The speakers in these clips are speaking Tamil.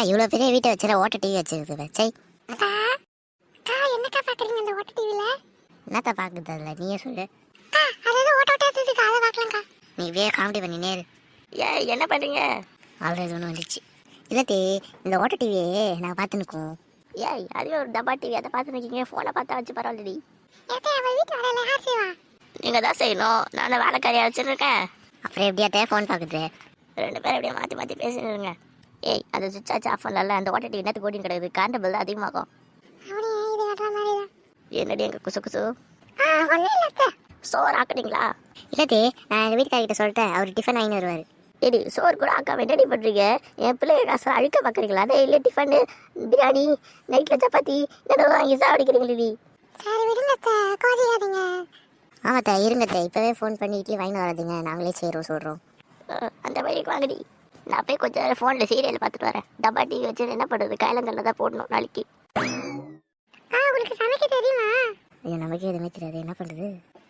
இவ்வளோ பெரிய வீட்டை வச்சுல ஓட்ட டிவி வச்சிருக்கு சை. என்னக்கா பாக்குறீங்க அந்த ஓட்ட டிவில? என்னத்த பாக்குது அதுல நீயே சொல்லு. அதாவது ஓட்ட ஓட்ட வச்சிருக்கு அதை பார்க்கலாம்க்கா. நீ இப்படியே காமெடி பண்ணினே இரு. ஏய் என்ன பண்ணுறீங்க? ஆல்ரெடி ஒன்று வந்துச்சு. இல்லத்தே இந்த ஓட்ட டிவியே நாங்கள் பார்த்து நிற்கோம். ஏய் அதுவே ஒரு டப்பா டிவி, அதை பார்த்து நிற்கிங்க. ஃபோனை பார்த்தா வச்சு பரவாயில்லடி. அவள் வீட்டு வேலையில யார் செய்வா? நீங்கள் தான் செய்யணும். நான் வேலைக்காரியாக வச்சுருக்கேன். அப்புறம் எப்படியாத்தே ஃபோன் பார்க்குது? 2 பேரும் எப்படியே மாற்றி மாற்றி பேசிடுங்க. ஏய் அது சுவிட்ச் ஆச்சு ஆஃப் பண்ணல. அந்த ஓட்ட டிவி நேற்று கோடிங் கிடக்குது. கரண்ட் பில் தான் அதிகமாகும். அவனே இது கட்டுற மாதிரி தான். என்னடி எங்கள் குசு குசு ஒன்றும் இல்லை. சோறு ஆக்குறீங்களா? இல்லத்தே நான் எங்கள் வீட்டுக்காரிட்ட சொல்லிட்டேன், அவர் டிஃபன் வாங்கி வருவார். ஏடி சோறு கூட ஆக்காம என்னடி பண்ணுறீங்க? என் பிள்ளைங்க காசு அழிக்க பார்க்குறீங்களா? அதே இல்லை டிஃபனு பிரியாணி நைட்டில் சப்பாத்தி ஏதோ வாங்கி சாப்பிடுக்கிறீங்களே. சரி விடுங்க கோதிக்காதீங்க. ஆமாத்தா இருங்கத்தே, இப்போவே ஃபோன் பண்ணி இட்லி வாங்கி வராதுங்க, நாங்களே செய்கிறோம் சொல்கிறோம். அந்த வழிக்கு வாங்கடி. நான் போய் கொஞ்சம் நேரம் ஃபோனில் சீரியல் பார்த்துட்டு வரேன். டப்பா டிவி வச்சு என்ன பண்ணுறது? கைலங்கல்ல தான் போடணும் நாளைக்கு. உங்களுக்கு சமைக்க தெரியுமா? ஐயோ நமக்கு எதுவுமே தெரியாது, என்ன பண்ணுறது?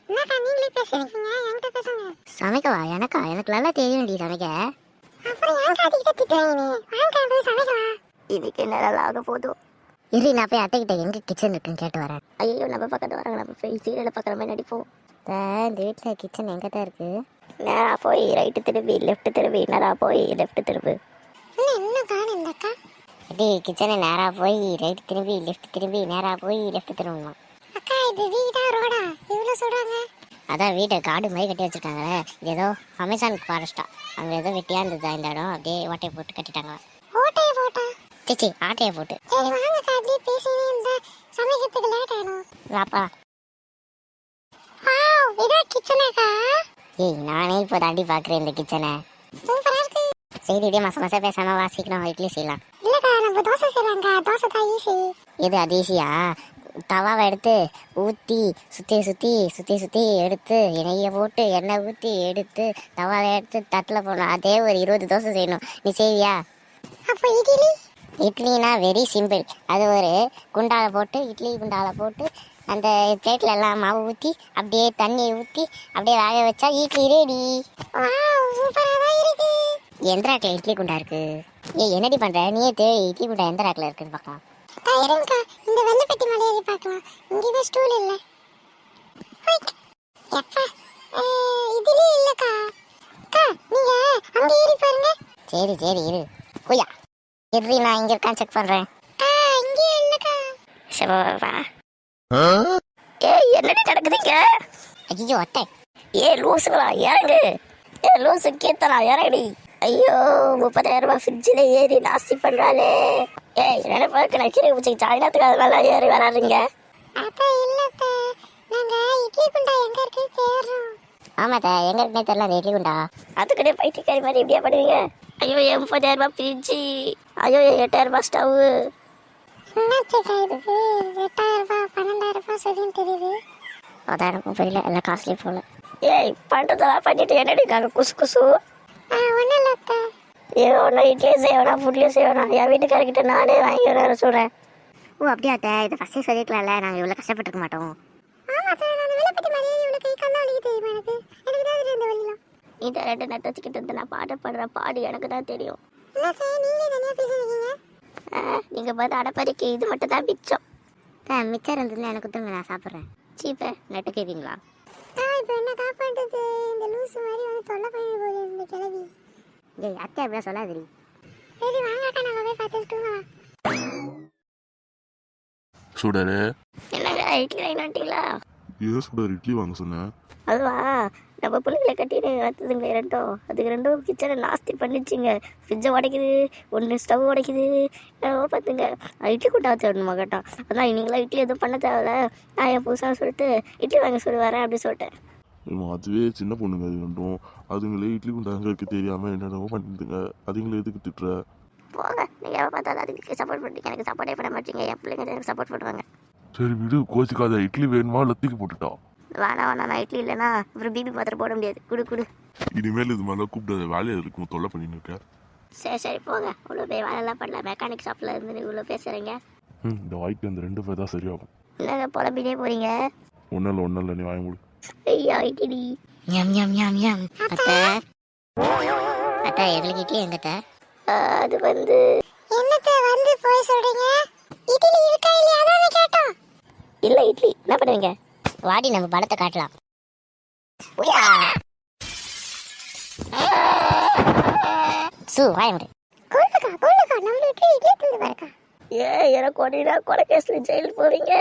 என்னக்கா நீங்களே பேசுறீங்க, என்கிட்ட பேசுங்க. சமைக்கவா? எனக்கு நல்லா தெரியும்டி சமைக்க. அப்புறம் ஏன் காட்டிக்கிட்ட திட்டுறீங்க? வாங்க போய் சமைக்கலாம். இதுக்கு நேரம் ஆக போதும். இரு நான் போய் அத்தைக்கிட்ட எங்கே கிச்சன் இருக்குன்னு கேட்டு வரேன். ஐயோ நம்ம பக்கத்து வராங்க. நம்ம போய் சீரியலை பார்க்குற மாதிரி நடிப்போம். இந்த வீட்டில் கிச்சன் எங்கே தான் இருக்குது? நேராக போய் ரைட்டு திரும்பி லெஃப்ட் திரும்பி நேராக போய் லெஃப்ட் திரும்பு. இன்னும் காணும் இந்த அக்கா. எப்படி கிச்சனை நேராக போய் ரைட் திரும்பி லெஃப்ட் திரும்பி நேராக போய் லெஃப்ட் திரும்புமா? அக்கா இது வீடா ரோடா இவ்வளோ சொல்கிறாங்க? அதான் வீட்டை காடு மாதிரி கட்டி வச்சுருக்காங்களே. இது ஏதோ அமேசான் ஃபாரஸ்ட்டா, அங்கே ஏதோ வெட்டியாக இருந்ததா இந்த இடம், அப்படியே ஓட்டையை போட்டு கட்டிட்டாங்க. ஓட்டையை போட்டா? சிச்சி ஆட்டையை போட்டு. சரி வாங்கக்கா, அப்படியே பேசினே இருந்தா சமைக்கிறதுக்கு லேட் ஆயிடும். வாப்பா. இதான் கிச்சனாக்கா? ஏய் நானே இப்போ தாண்டி பார்க்குறேன் இந்த கிச்சனை. சூப்பரா இருக்கு. சரி இப்படியே மச பேசாமல் வாசிக்கணும், இட்லி செய்யலாம். இல்லக்கா நம்ம தோசை செய்யலாம்க்கா. தோசை தான் ஈஸி. இது அது ஈஸியா? தவாவை எடுத்து ஊற்றி சுற்றி எடுத்து எண்ணெயை போட்டு எண்ணெய் ஊற்றி எடுத்து தவாவை எடுத்து தட்டில் போடணும். அதே ஒரு 20 தோசை செய்யணும். நீ செய்வியா? அப்போ இட்லி? இட்லினா very simple. அது ஒரு குண்டால போட்டு இட்லி குண்டால போட்டு அந்த பிளேட்டில் எல்லாம் மாவு ஊற்றி அப்படியே தண்ணியை ஊற்றி அப்படியே வேக வச்சா இட்லி ரெடி. சூப்பராக தான் இருக்கு. எந்த ராக்கில் இட்லி குண்டா இருக்கு? என்னடி பண்ணுற நீயே இட்லி குண்டா எந்த ராக்கில் இருக்குன்னு பார்க்கலாம். இருங்கக்கா, இந்த வெள்ளை பெட்டி மேலே ஏறி பார்க்கலாம். இங்கே ஸ்டூல் இல்லை. எப்பா இதுலேயே இல்லைக்கா. அக்கா நீங்க அங்கே ஏறி பாருங்க. சரி இரு குயா எப்படி நான் இங்கே இருக்கான்னு செக் பண்ணுறேன். இங்கே இல்லைக்கா. சிவா ஏய் என்னடி நடக்குதுங்க? ஐயோ அத்தை. லூசுங்களா இறங்கு. லூசு கீர்த்தனா இறங்கடி. ஐயோ 30,000 ரூபாய் ஃப்ரிட்ஜில் ஏறி நாஸ்தி பண்ணுறாளே. ஏய் நினைப்பாக்கு நான் கீரை பிடிச்சி சாயனத்துக்கு அது மேலே ஏறி வராதுங்க. அப்பா இல்லைப்பா, நாங்கள் இட்லி குண்டா எங்கே இருக்கு தேடுறோம். ஆமாத்தா எங்கே இருக்குன்னே தெரியல அந்த இட்லி குண்டா. அதுக்கிட்டே பைத்தியக்காரி மாதிரி இப்படியா பண்ணுவீங்க? ஐயோ 30,000 ரூபாய் ஃப்ரிட்ஜி. ஐயோ 8,000 ரூபாய் ஸ்டவ்வு. என்னாச்சுக்கா இதுக்கு? 8,000 ரூபாய் 12,000 ரூபாய் சொல்லின்னு தெரியுது. அதான் எனக்கும் புரியல, எல்லாம் காஸ்ட்லி போல. ஏய் பண்ணுறதெல்லாம் பண்ணிட்டு என்னடி இருக்காங்க குசு குசு? ஒன்றும் இல்லைப்பா. ஒன்றா இட்லியும் செய்யணும் ஃபுட்லேயும் செய்யணும். என் வீட்டுக்காரர்கிட்ட நானே வாங்கி வர சொல்கிறேன். ஓ அப்படியா அத்தை, இதை ஃபஸ்ட்டே சொல்லிக்கலாம்ல, நாங்கள் இவ்வளோ கஷ்டப்பட்டுருக்க மாட்டோம். ஆமாம் சார், நான் வெள்ளப்பட்டி மலையே இவ்வளோ கை கால் வலிக்கு தெரியுமா? எனக்கு தான் இந்த வழிலாம். இந்த 2 நட்டு வச்சுக்கிட்டு வந்து நான் பாட்டு பாடுற பாடு எனக்கு தான் தெரியும். இல்லை சார், நீங்களே தனியாக பேசுறீங்க. நீங்கள் பார்த்து அடப்பறிக்கு இது மட்டும் தான் மிச்சம். மிச்சம் இருந்ததுன்னு எனக்கு கொடுத்துங்க, நான் சாப்பிட்றேன். சீப்பை நட்டு கேட்பீங்களா? இப்போ என்ன காப்பாடுறது? இந்த லூசு மாதிரி வந்து தொல்லை பண்ணி போகுது இந்த கிளவி. ஏய் அத்தை அப்படியே சொல்லாதீ. சரி வாங்கக்கா, நாங்கள் போய் பார்த்துட்டு தூங்கலாம். சுடரு என்னங்க இட்லி வாங்கி வந்துட்டீங்களா? ஏன் சுடர் இட்லி வாங்க சொன்னேன்? அதுவா நம்ம பிள்ளைங்களை கட்டிட்டு வந்ததுங்க 2. அதுக்கு 2 கிச்சனை நாஸ்தி பண்ணிச்சுங்க. ஃப்ரிட்ஜை உடைக்குது, 1 ஸ்டவ் உடைக்குது. பார்த்துங்க இட்லி கூட்டா வச்சு விடணுமா கேட்டான். அதான் நீங்களாம் இட்லி எதுவும் பண்ண தேவையில்ல, நான் என் புதுசாக சொல்லிட்டு இட்லி வாங்க சொல்லி வரேன் அப்படி சொல்லிட்டேன். அதுவே சின்ன பொண்ணுங்க அது ரெண்டும். அதுங்களே இட்லி குண்டாங்க இருக்க தெரியாமல் என்னென்னவோ பண்ணிட்டுங்க. அதுங்களே எதுக்கு திட்டுற? போங்க, நீங்கள் எவ்வளோ பார்த்தாலும் அதுக்கு சப்போர்ட் பண்ணுறீங்க. எனக்கு சப்போர்ட்டே பண்ண மாட்டீங்க. என் பிள்ளைங்க எனக்கு சப்போர்ட் பண்ணுவாங்க. சரி விடு, கோச்சிக்காத. இட்லி வேணுமா லத்திக்கு போட்டுட்டா? வேணாம் நான் இட்லி இல்லைன்னா அப்புறம் பிபி மாத்திரை போட முடியாது. குடு இனிமேல் இது மாதிரிலாம் கூப்பிட்டு வேலையாக இருக்கும், தொல்லை பண்ணின்னு இருக்க. சரி போங்க. இவ்வளோ போய் வேலையெல்லாம் பண்ணல. மெக்கானிக் ஷாப்பில் இருந்து இவ்வளோ பேசுகிறீங்க. இந்த வாய்க்கு அந்த 2 பேர் தான் சரியாகும். என்னங்க புலம்பினே போகிறீங்க? ஒன்றும் இல்லை நீ வாங்கி முடி. ஐயா இட்லி ஞம் ஞம் ஞம் ஞம். அத்தை எங்களுக்கு இட்லி எங்கத்த? அது வந்து என்னத்த வந்து போய் சொல்றீங்க? இட்லி இருக்கா இல்லையா அதானே கேட்டோம். இல்லை இட்லி என்ன பண்ணுவீங்க? வாடி நம்ம படத்தை காட்டலாம். உயா. சு வாய விடு. கொள்ளுக்கா நம்ம வீட்டுல இட்லி தந்து பாருக்கா. எனக்கு ஒடினா கொலை கேஸ்ல ஜெயிலுக்கு போவீங்க.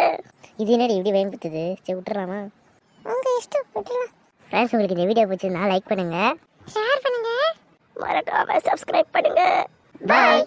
இது என்னடி இப்படி பயன்படுத்துது? சரி விட்டுறாமா? உங்க இஷ்டம் விட்டுலாம். ஃப்ரெண்ட்ஸ், உங்களுக்கு இந்த வீடியோ பிடிச்சிருந்தா லைக் பண்ணுங்க, ஷேர் பண்ணுங்க. மறக்காம சப்ஸ்கிரைப் பண்ணுங்க. பாய்.